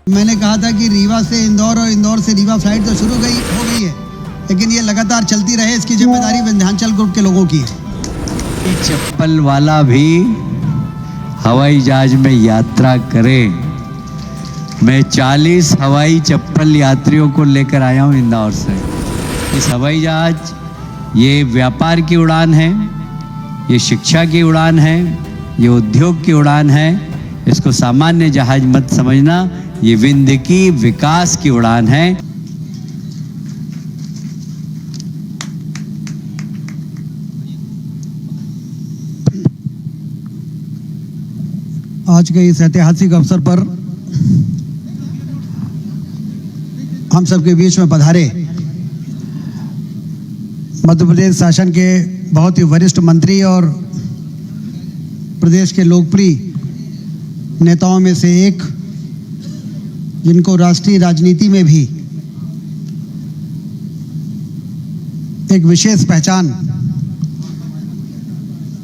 मैंने कहा था कि रीवा से इंदौर और इंदौर से रीवा फ्लाइट तो शुरू हो गई है, लेकिन ये लगातार चलती रहे, इसकी जिम्मेदारी विंध्याचल ग्रुप के लोगों की है। चप्पल वाला भी हवाई जहाज में यात्रा करे। मैं 40 हवाई चप्पल यात्रियों को लेकर आया हूं इंदौर से। इस हवाई जहाज ये व्यापार की उड़ान है, ये शिक्षा की उड़ान है, ये उद्योग की उड़ान है। इसको सामान्य जहाज मत समझना, ये विंध्य की विकास की उड़ान है। आज के इस ऐतिहासिक अवसर पर हम सबके बीच में पधारे मध्य प्रदेश शासन के बहुत ही वरिष्ठ मंत्री और प्रदेश के लोकप्रिय नेताओं में से एक, जिनको राष्ट्रीय राजनीति में भी एक विशेष पहचान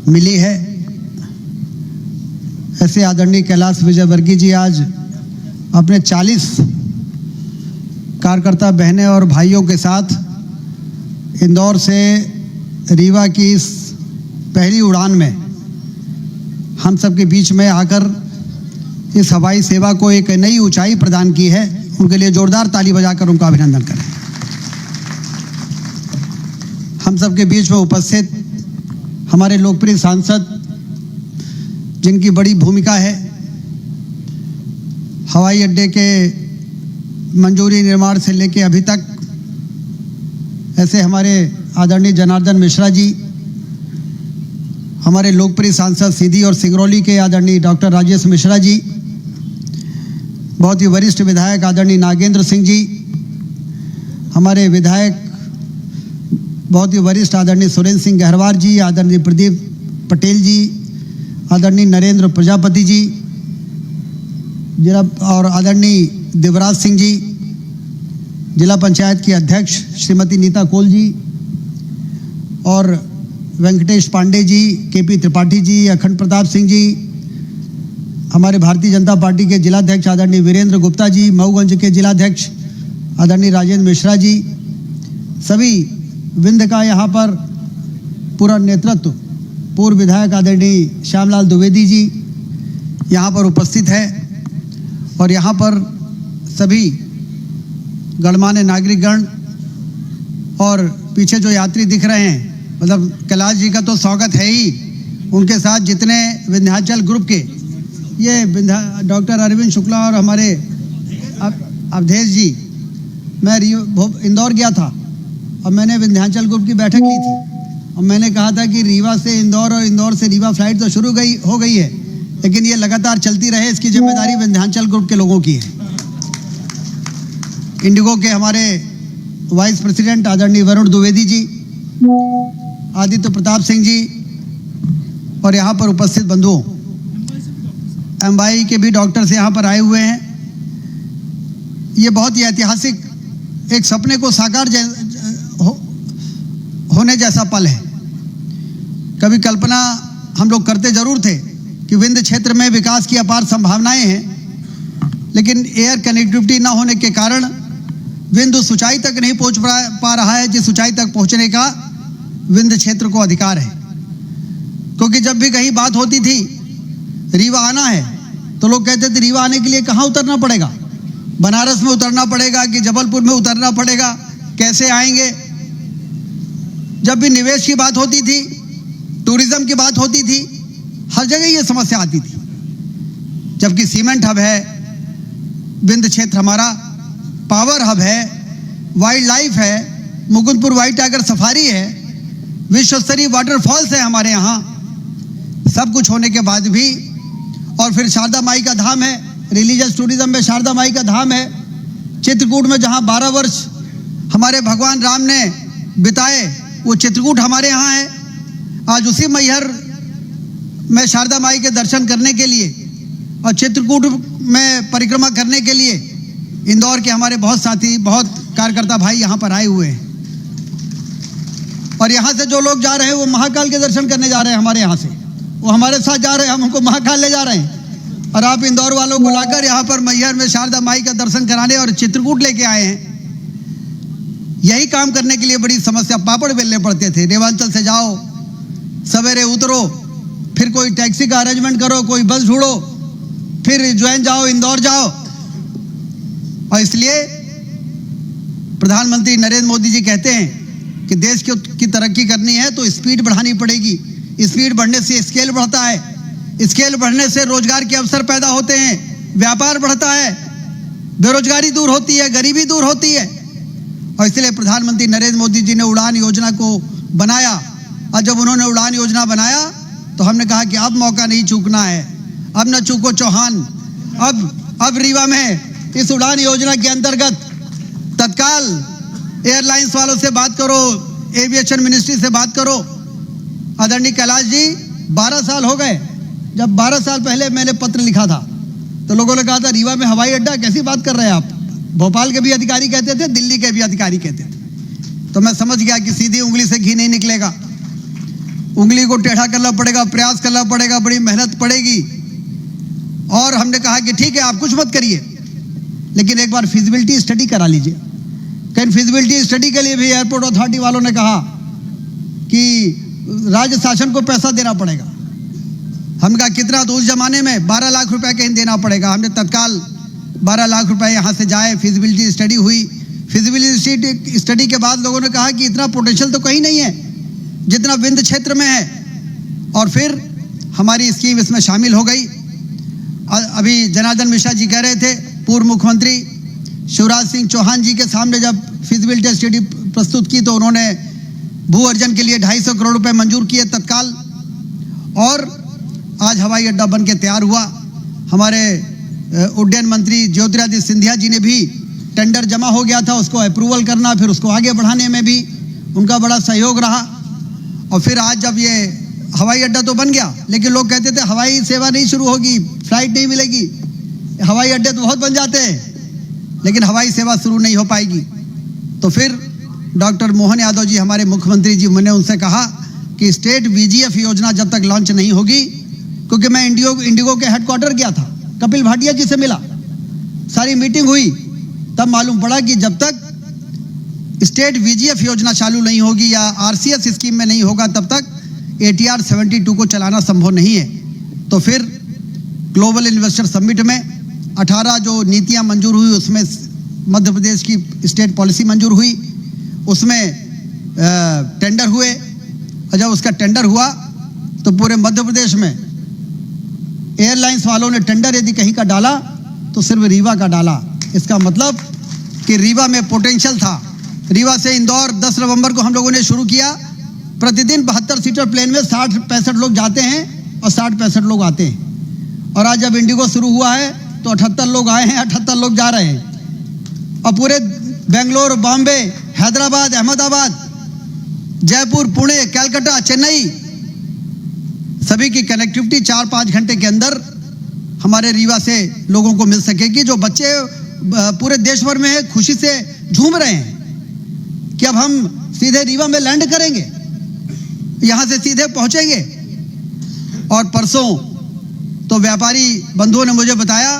मिली है, ऐसे आदरणीय कैलाश विजयवर्गीय जी आज अपने 40 कार्यकर्ता बहनें और भाइयों के साथ इंदौर से रीवा की इस पहली उड़ान में हम सबके बीच में आकर इस हवाई सेवा को एक नई ऊंचाई प्रदान की है। उनके लिए जोरदार ताली बजाकर उनका अभिनंदन करें। हम सबके बीच में उपस्थित हमारे लोकप्रिय सांसद, जिनकी बड़ी भूमिका है हवाई अड्डे के मंजूरी निर्माण से लेकर अभी तक, ऐसे हमारे आदरणीय जनार्दन मिश्रा जी, हमारे लोकप्रिय सांसद सीधी और सिंगरौली के आदरणीय डॉक्टर राजेश मिश्रा जी, बहुत ही वरिष्ठ विधायक आदरणीय नागेंद्र सिंह जी, हमारे विधायक बहुत ही वरिष्ठ आदरणीय सुरेंद्र सिंह गहरवार जी, आदरणीय प्रदीप पटेल जी, आदरणीय नरेंद्र प्रजापति जी, जिला और आदरणीय देवराज सिंह जी, जिला पंचायत की अध्यक्ष श्रीमती नीता कोल जी, और वेंकटेश पांडे जी, केपी त्रिपाठी जी, अखंड प्रताप सिंह जी, हमारे भारतीय जनता पार्टी के जिलाध्यक्ष आदरणीय वीरेंद्र गुप्ता जी, मऊगंज के जिलाध्यक्ष आदरणीय राजेंद्र मिश्रा जी, सभी विंध्य का यहाँ पर पूरा नेतृत्व, पूर्व विधायक आदरणीय श्यामलाल द्विवेदी जी यहाँ पर उपस्थित है, और यहाँ पर सभी गणमान्य नागरिकगण और पीछे जो यात्री दिख रहे हैं, मतलब कैलाश जी का तो स्वागत है ही, उनके साथ जितने विंध्याचल ग्रुप के ये डॉक्टर अरविंद शुक्ला और हमारे अवधेश जी, मैं इंदौर गया था और मैंने विंध्याचल ग्रुप की बैठक की थी, और मैंने कहा था कि रीवा से इंदौर और इंदौर से रीवा फ्लाइट तो शुरू हो गई है, लेकिन ये लगातार चलती रहे, इसकी जिम्मेदारी विंध्याचल ग्रुप के लोगों की है। इंडिगो के हमारे वाइस प्रेसिडेंट आदरणीय वरुण द्विवेदी जी, आदित्य प्रताप सिंह जी, और यहाँ पर उपस्थित बंधुओं, एमवाई के भी डॉक्टर्स यहाँ पर आए हुए हैं। ये बहुत ही ऐतिहासिक, एक सपने को साकार होने जैसा पल है। कभी कल्पना हम लोग करते जरूर थे कि विंध्य क्षेत्र में विकास की अपार संभावनाएं हैं, लेकिन एयर कनेक्टिविटी ना होने के कारण विंध्य उस ऊंचाई तक नहीं पहुंच पा रहा है जिस ऊंचाई तक पहुंचने का विंध्य क्षेत्र को अधिकार है। क्योंकि जब भी कहीं बात होती थी रीवा आना है, तो लोग कहते थे रीवा आने के लिए कहाँ उतरना पड़ेगा, बनारस में उतरना पड़ेगा कि जबलपुर में उतरना पड़ेगा, कैसे आएंगे। जब भी निवेश की बात होती थी, टूरिज्म की बात होती थी, हर जगह ये समस्या आती थी। जबकि सीमेंट हब है, विंध्य क्षेत्र हमारा पावर हब है, वाइल्ड लाइफ है, मुकुंदपुर व्हाइट टाइगर सफारी है, विश्व स्तरीय वाटरफॉल्स है हमारे यहाँ। सब कुछ होने के बाद भी, और फिर शारदा माई का धाम है, रिलीजियस टूरिज्म में शारदा माई का धाम है। चित्रकूट में जहाँ 12 वर्ष हमारे भगवान राम ने बिताए, वो चित्रकूट हमारे यहाँ है। आज उसी मैहर में शारदा माई के दर्शन करने के लिए और चित्रकूट में परिक्रमा करने के लिए इंदौर के हमारे बहुत साथी, बहुत कार्यकर्ता भाई यहाँ पर आए हुए हैं। और यहाँ से जो लोग जा रहे हैं वो महाकाल के दर्शन करने जा रहे हैं हमारे यहाँ से, वो हमारे साथ जा रहे हैं, हम उनको महाकाल ले जा रहे हैं। और आप इंदौर वालों को लाकर यहाँ पर मैहर में शारदा माई का दर्शन कराने और चित्रकूट लेके आए हैं। यही काम करने के लिए बड़ी समस्या, पापड़ बेलने पड़ते थे। रेवांचल से जाओ, सवेरे उतरो, फिर कोई टैक्सी का अरेंजमेंट करो, कोई बस ढूंढो, फिर ज्वाइन जाओ, इंदौर जाओ। और इसलिए प्रधानमंत्री नरेंद्र मोदी जी कहते हैं कि देश की तरक्की करनी है तो स्पीड बढ़ानी पड़ेगी। स्पीड बढ़ने से स्केल बढ़ता है, स्केल बढ़ने से रोजगार के अवसर पैदा होते हैं, व्यापार बढ़ता है, बेरोजगारी दूर होती है, गरीबी दूर होती है। और इसलिए प्रधानमंत्री नरेंद्र मोदी जी ने उड़ान योजना को बनाया। और जब उन्होंने उड़ान योजना बनाया तो हमने कहा कि अब मौका नहीं चूकना है, अब न चूको चौहान। अब रीवा में इस उड़ान योजना के अंतर्गत तत्काल एयरलाइंस वालों से बात करो, एविएशन मिनिस्ट्री से बात करो। आदरणीय कैलाश जी, 12 साल हो गए। जब 12 साल पहले मैंने पत्र लिखा था तो लोगों ने कहा था रीवा में हवाई अड्डा, कैसी बात कर रहे हैं आप। भोपाल के भी अधिकारी कहते थे, दिल्ली के भी अधिकारी कहते थे। तो मैं समझ गया कि सीधी उंगली से घी नहीं निकलेगा, उंगली को टेढ़ा करना पड़ेगा, प्रयास करना पड़ेगा, बड़ी मेहनत पड़ेगी। और हमने कहा कि ठीक है, आप कुछ मत करिए, लेकिन एक बार फिजिबिलिटी स्टडी करा लीजिए। कहीं फिजिबिलिटी स्टडी के लिए भी एयरपोर्ट अथॉरिटी वालों ने कहा कि राज्य शासन को पैसा देना पड़ेगा। हमने कहा कितना, तो उस जमाने में 12 लाख रुपए कहीं देना पड़ेगा। हमने तत्काल 12 लाख रुपए यहाँ से जाए, फिजिबिलिटी स्टडी हुई। फिजिबिलिटी स्टडी के बाद लोगों ने कहा कि इतना पोटेंशियल तो कहीं नहीं है जितना विंध्य क्षेत्र में है। और फिर हमारी स्कीम इसमें शामिल हो गई। अभी जनार्दन मिश्रा जी कह रहे थे, पूर्व मुख्यमंत्री शिवराज सिंह चौहान जी के सामने जब फिजिबिलिटी स्टडी प्रस्तुत की तो उन्होंने भू अर्जन के लिए 250 करोड़ रुपए मंजूर किए तत्काल। और आज हवाई अड्डा बन के तैयार हुआ। हमारे उड्डयन मंत्री ज्योतिरादित्य सिंधिया जी ने भी, टेंडर जमा हो गया था, उसको अप्रूवल करना, फिर उसको आगे बढ़ाने में भी उनका बड़ा सहयोग रहा। और फिर आज जब ये हवाई अड्डा तो बन गया, लेकिन लोग कहते थे हवाई सेवा नहीं शुरू होगी, फ्लाइट नहीं मिलेगी। हवाई अड्डे तो बहुत बन जाते हैं, लेकिन हवाई सेवा शुरू नहीं हो पाएगी। तो फिर डॉक्टर मोहन यादव जी, हमारे मुख्यमंत्री जी, मैंने उनसे कहा कि स्टेट VGF योजना जब तक लॉन्च नहीं होगी, क्योंकि मैं इंडिगो के हेडक्वार्टर गया था, कपिल भाटिया जी से मिला, सारी मीटिंग हुई, तब मालूम पड़ा कि जब तक स्टेट VGF योजना चालू नहीं होगी या RCS स्कीम में नहीं होगा, तब तक ATR 72 को चलाना संभव नहीं है। तो फिर ग्लोबल इन्वेस्टर समिट में 18 जो नीतियां मंजूर हुई, उसमें मध्य प्रदेश की स्टेट पॉलिसी मंजूर हुई, उसमें टेंडर हुए। और जब उसका टेंडर हुआ तो पूरे मध्य प्रदेश में एयरलाइंस वालों ने टेंडर यदि कहीं का डाला तो सिर्फ रीवा का डाला। इसका मतलब कि रीवा में पोटेंशियल था। रीवा से इंदौर 10 नवंबर को हम लोगों ने शुरू किया। प्रतिदिन 72 सीटर प्लेन में 60-65 लोग जाते हैं और 60-65 लोग आते हैं। और आज जब इंडिगो शुरू हुआ है तो 78 लोग आए हैं, 78 लोग जा रहे हैं। और पूरे बेंगलोर, बॉम्बे, हैदराबाद, अहमदाबाद, जयपुर, पुणे, कलकत्ता, चेन्नई, सभी की कनेक्टिविटी 4-5 घंटे के अंदर हमारे रीवा से लोगों को मिल सकेगी। जो बच्चे पूरे देश भर में खुशी से झूम रहे हैं कि अब हम सीधे रीवा में लैंड करेंगे, यहां से सीधे पहुंचेंगे। और परसों तो व्यापारी बंधुओं ने मुझे बताया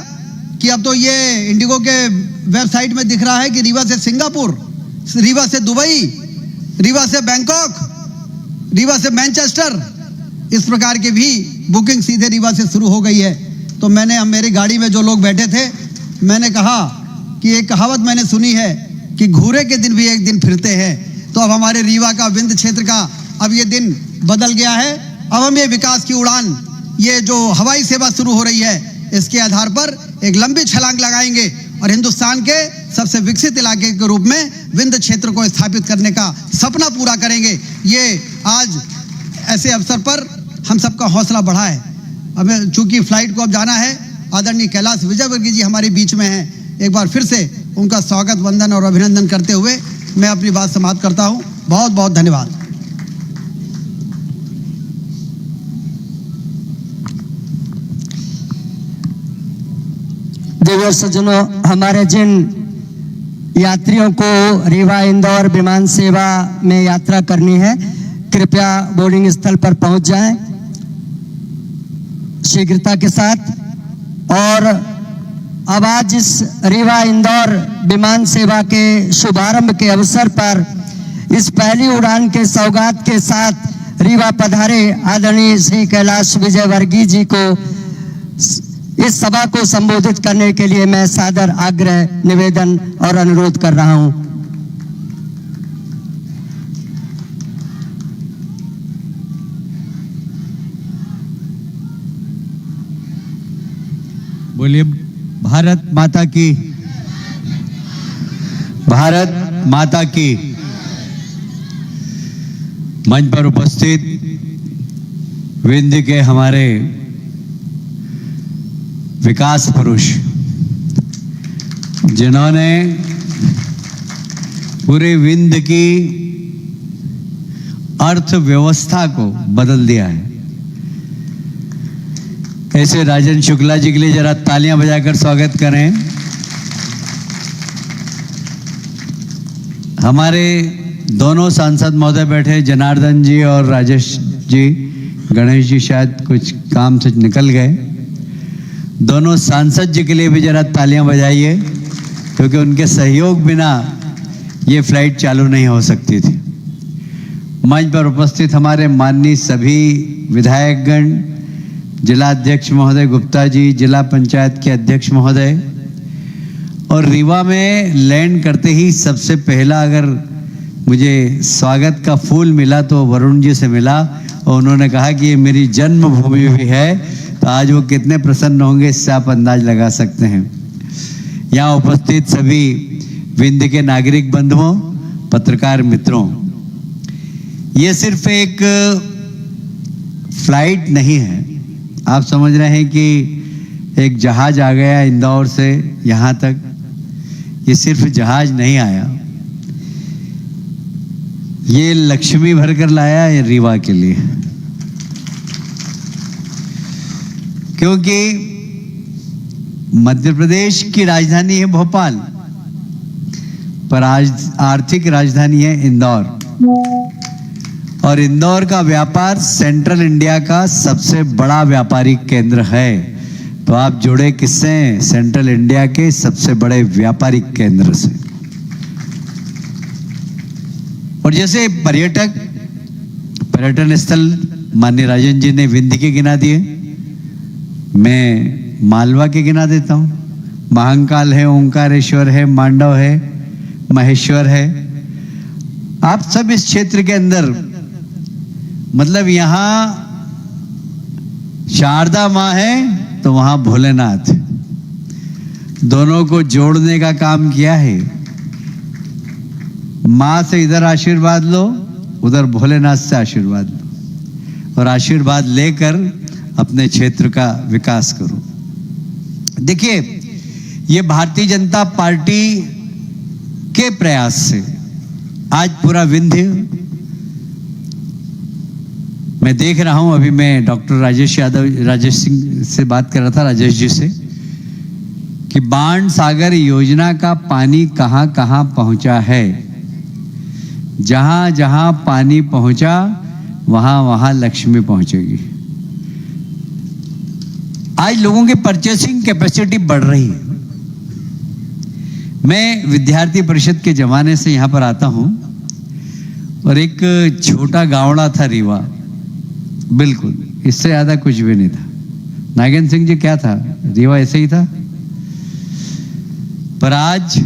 कि अब तो ये इंडिगो के वेबसाइट में दिख रहा है कि रीवा से सिंगापुर, रीवा से दुबई, रीवा से बैंकॉक, रीवा से मैनचेस्टर, इस प्रकार की भी बुकिंग सीधे रीवा से शुरू हो गई है। तो मैंने, मेरी गाड़ी में जो लोग बैठे थे, मैंने कहा कि एक कहावत मैंने सुनी है कि घूरे के दिन भी एक दिन फिरते हैं। तो अब हमारे रीवा का, विंध्य क्षेत्र का अब ये दिन बदल गया है। अब हम ये विकास की उड़ान, ये जो हवाई सेवा शुरू हो रही है, इसके आधार पर एक लंबी छलांग लगाएंगे और हिंदुस्तान के सबसे विकसित इलाके के रूप में विंध्य क्षेत्र को स्थापित करने का सपना पूरा करेंगे। ये आज ऐसे अवसर पर हम सबका हौसला बढ़ा है। हमें चूंकि फ्लाइट को अब जाना है, आदरणीय कैलाश विजयवर्गीय जी हमारे बीच में हैं। एक बार फिर से उनका स्वागत, वंदन और अभिनंदन करते हुए मैं अपनी बात समाप्त करता हूं। बहुत बहुत धन्यवाद। देवर सज्जनों, हमारे जिन यात्रियों को रीवा इंदौर विमान सेवा में यात्रा करनी है, कृपया बोर्डिंग स्थल पर पहुंच जाएं शीघ्रता के साथ। और अब आज इस रीवा इंदौर विमान सेवा के शुभारंभ के अवसर पर इस पहली उड़ान के सौगात के साथ रीवा पधारे आदरणीय श्री कैलाश विजयवर्गीय जी को इस सभा को संबोधित करने के लिए मैं सादर आग्रह, निवेदन और अनुरोध कर रहा हूं। बोलिए भारत माता की, भारत माता की। मंच पर उपस्थित विंध्य के हमारे विकास पुरुष, जिन्होंने पूरे विंध्य की अर्थव्यवस्था को बदल दिया है, ऐसे राजन शुक्ला जी के लिए जरा तालियां बजाकर स्वागत करें। हमारे दोनों सांसद महोदय बैठे, जनार्दन जी और राजेश जी। गणेश जी शायद कुछ काम से निकल गए। दोनों सांसद जी के लिए भी जरा तालियां बजाइए, क्योंकि उनके सहयोग बिना ये फ्लाइट चालू नहीं हो सकती थी। मंच पर उपस्थित हमारे माननीय सभी विधायकगण, जिला अध्यक्ष महोदय गुप्ता जी, जिला पंचायत के अध्यक्ष महोदय, और रीवा में लैंड करते ही सबसे पहला अगर मुझे स्वागत का फूल मिला तो वरुण जी से मिला, और उन्होंने कहा कि ये मेरी जन्मभूमि भी है, तो आज वो कितने प्रसन्न होंगे इससे आप अंदाज लगा सकते हैं। यहाँ उपस्थित सभी विंध्य के नागरिक बंधुओं, पत्रकार मित्रों, ये सिर्फ एक फ्लाइट नहीं है। आप समझ रहे हैं कि एक जहाज आ गया इंदौर से यहाँ तक, ये सिर्फ जहाज नहीं आया, ये लक्ष्मी भरकर लाया है रीवा के लिए। क्योंकि मध्य प्रदेश की राजधानी है भोपाल, पर आज आर्थिक राजधानी है इंदौर, और इंदौर का व्यापार सेंट्रल इंडिया का सबसे बड़ा व्यापारिक केंद्र है। तो आप जुड़े किससे? सेंट्रल इंडिया के सबसे बड़े व्यापारिक केंद्र से। और जैसे पर्यटन स्थल माननीय राजन जी ने विंध्य के गिना दिए, मैं मालवा के गिना देता हूं। महाकाल है, ओंकारेश्वर है, मांडव है, महेश्वर है। आप सब इस क्षेत्र के अंदर, मतलब यहां शारदा मां है तो वहां भोलेनाथ, दोनों को जोड़ने का काम किया है। मां से इधर आशीर्वाद लो, उधर भोलेनाथ से आशीर्वाद लो, और आशीर्वाद लेकर अपने क्षेत्र का विकास करो। देखिए, ये भारतीय जनता पार्टी के प्रयास से आज पूरा विंध्य, मैं देख रहा हूं, अभी मैं डॉक्टर राजेश सिंह से बात कर रहा था, राजेश जी से, कि बाण सागर योजना का पानी कहां कहां पहुंचा है। जहां जहां पानी पहुंचा वहां वहां लक्ष्मी पहुंचेगी। आज लोगों की परचेसिंग कैपेसिटी बढ़ रही है। मैं विद्यार्थी परिषद के जमाने से यहां पर आता हूं, और एक छोटा गावड़ा था रीवा, बिल्कुल इससे ज्यादा कुछ भी नहीं था। नागेंद्र सिंह जी, क्या था रीवा? ऐसे ही था। पर आज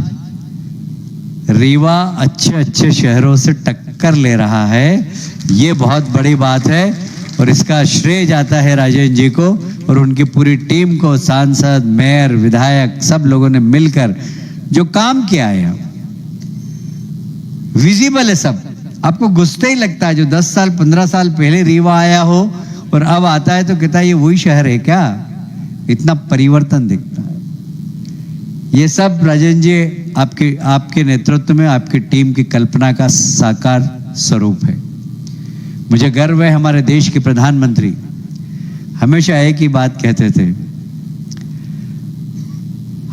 रीवा अच्छे अच्छे शहरों से टक्कर ले रहा है, ये बहुत बड़ी बात है, और इसका श्रेय जाता है राजेश जी को और उनकी पूरी टीम को। सांसद, मेयर, विधायक, सब लोगों ने मिलकर जो काम किया है, विजिबल है सब। आपको गुस्से ही लगता है, जो 10 साल 15 साल पहले रीवा आया हो और अब आता है तो कहता है ये वही शहर है क्या? इतना परिवर्तन दिखता है। ये सब राजन जी आपके नेतृत्व में, आपकी टीम की कल्पना का साकार स्वरूप है। मुझे गर्व है, हमारे देश के प्रधानमंत्री हमेशा एक ही बात कहते थे,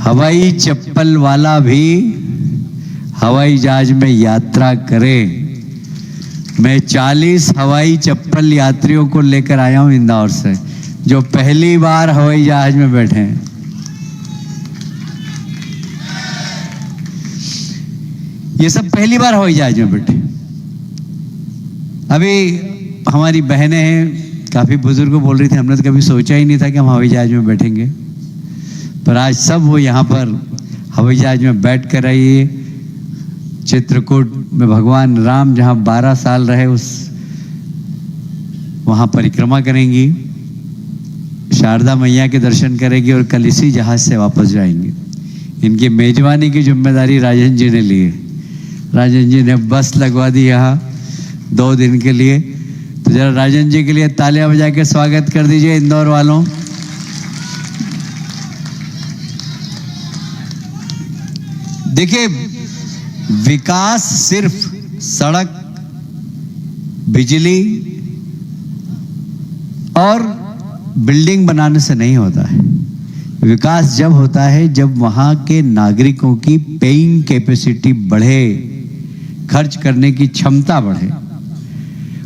हवाई चप्पल वाला भी हवाई जहाज में यात्रा करे। मैं 40 हवाई चप्पल यात्रियों को लेकर आया हूं इंदौर से, जो पहली बार हवाई जहाज में बैठे हैं। ये सब पहली बार हवाई जहाज में बैठे। अभी हमारी बहनें हैं, काफ़ी बुजुर्ग बोल रही थी हमने तो कभी सोचा ही नहीं था कि हम हवाई जहाज में बैठेंगे, पर आज सब वो यहाँ पर हवाई जहाज में बैठ कर आइए। चित्रकूट में भगवान राम जहाँ 12 साल रहे उस वहाँ परिक्रमा करेंगी, शारदा मैया के दर्शन करेंगी और कल इसी जहाज से वापस जाएंगे। इनकी मेजबानी की जिम्मेदारी राजन जी ने ली है। राजन जी ने बस लगवा दी यहाँ 2 दिन के लिए, तो जरा राजन जी के लिए तालियां बजा के स्वागत कर दीजिए इंदौर वालों। देखिए, विकास सिर्फ सड़क, बिजली और बिल्डिंग बनाने से नहीं होता है। विकास जब होता है जब वहाँ के नागरिकों की पेइंग कैपेसिटी बढ़े, खर्च करने की क्षमता बढ़े।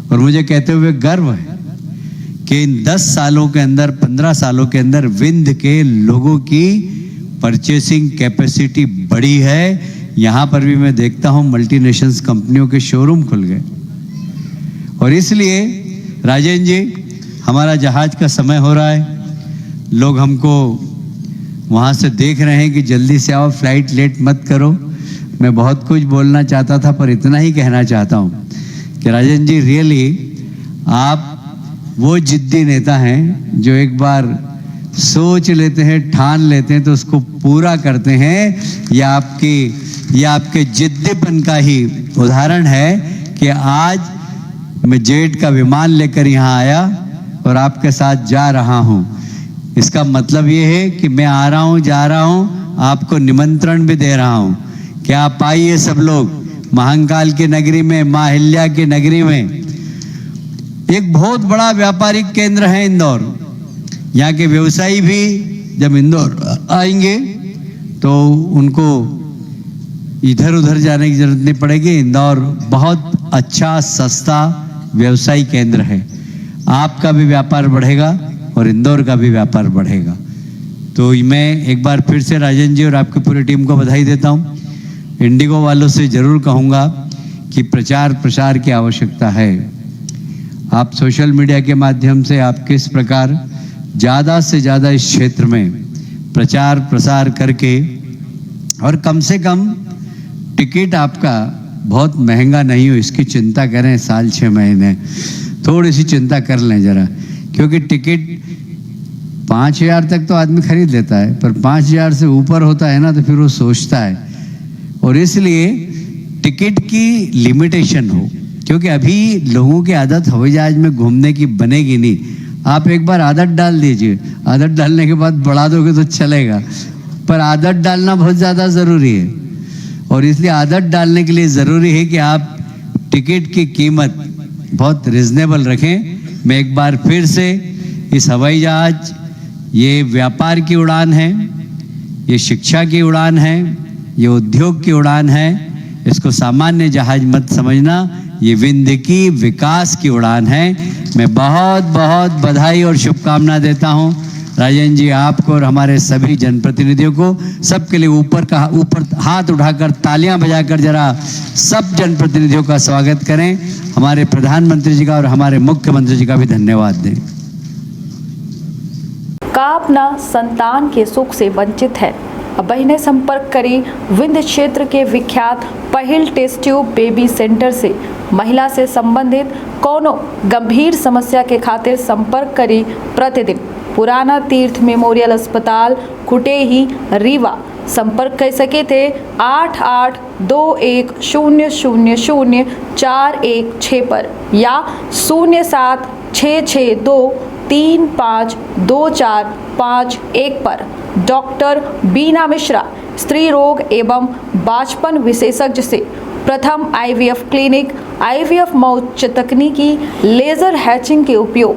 और मुझे कहते हुए गर्व है कि इन 10 सालों के अंदर, 15 सालों के अंदर विंध्य के लोगों की परचेसिंग कैपेसिटी बढ़ी है। यहाँ पर भी मैं देखता हूँ मल्टीनेशनल्स कंपनियों के शोरूम खुल गए। और इसलिए राजेंद्र जी, हमारा जहाज का समय हो रहा है, लोग हमको वहाँ से देख रहे हैं कि जल्दी से आओ, फ्लाइट लेट मत करो। मैं बहुत कुछ बोलना चाहता था पर इतना ही कहना चाहता हूँ कि राजन जी, रियली आप वो जिद्दी नेता हैं जो एक बार सोच लेते हैं, ठान लेते हैं तो उसको पूरा करते हैं। यह आपके जिद्दीपन का ही उदाहरण है कि आज मैं जेट का विमान लेकर यहाँ आया और आपके साथ जा रहा हूँ। इसका मतलब ये है कि मैं आ रहा हूँ, जा रहा हूँ, आपको निमंत्रण भी दे रहा हूँ कि आप आइए सब लोग महाकाल की नगरी में, माँ अहिल्या की नगरी में। एक बहुत बड़ा व्यापारिक केंद्र है इंदौर। यहाँ के व्यवसायी भी जब इंदौर आएंगे तो उनको इधर उधर जाने की जरूरत नहीं पड़ेगी। इंदौर बहुत अच्छा, सस्ता व्यवसायिक केंद्र है। आपका भी व्यापार बढ़ेगा और इंदौर का भी व्यापार बढ़ेगा। तो मैं एक बार फिर से राजन जी और आपकी पूरी टीम को बधाई देता हूँ। इंडिगो वालों से जरूर कहूँगा कि प्रचार प्रसार की आवश्यकता है। आप सोशल मीडिया के माध्यम से आप किस प्रकार ज़्यादा से ज़्यादा इस क्षेत्र में प्रचार प्रसार करके, और कम से कम टिकट आपका बहुत महंगा नहीं हो इसकी चिंता करें। साल 6 महीने थोड़ी सी चिंता कर लें जरा, क्योंकि टिकट 5,000 तक तो आदमी खरीद लेता है, पर 5,000 से ऊपर होता है ना तो फिर वो सोचता है। और इसलिए टिकट की लिमिटेशन हो, क्योंकि अभी लोगों की आदत हवाई जहाज में घूमने की बनेगी नहीं। आप एक बार आदत डाल दीजिए, आदत डालने के बाद बढ़ा दोगे तो चलेगा, पर आदत डालना बहुत ज़्यादा ज़रूरी है। और इसलिए आदत डालने के लिए ज़रूरी है कि आप टिकट की कीमत बहुत रिजनेबल रखें। मैं एक बार फिर से इस हवाई जहाज, ये व्यापार की उड़ान है, ये शिक्षा की उड़ान है, ये उद्योग की उड़ान है। इसको सामान्य जहाज मत समझना, ये विंध्य की विकास की उड़ान है। मैं बहुत बहुत बधाई और शुभकामना देता हूँ राजन जी, आपको और हमारे सभी जनप्रतिनिधियों को। सबके लिए ऊपर हाथ उठाकर तालियां बजाकर जरा सब जनप्रतिनिधियों का स्वागत करें। हमारे प्रधानमंत्री जी का और हमारे मुख्यमंत्री जी का भी धन्यवाद दें। का अपना संतान के सुख से वंचित है, अब बहिने संपर्क करें विंध्य क्षेत्र के विख्यात पहिल टेस्ट ट्यूब बेबी सेंटर से। महिला से संबंधित कोनो गंभीर समस्या के खातिर संपर्क करें प्रतिदिन पुराना तीर्थ मेमोरियल अस्पताल कुटेही रीवा। संपर्क कर सके थे 8821000416 पर या 0766235245 पर। डॉक्टर बीना मिश्रा, स्त्री रोग एवं बाचपन विशेषज्ञ से प्रथम IVF क्लिनिक, IVF मौच तकनीकी, लेजर हैचिंग के उपयोग,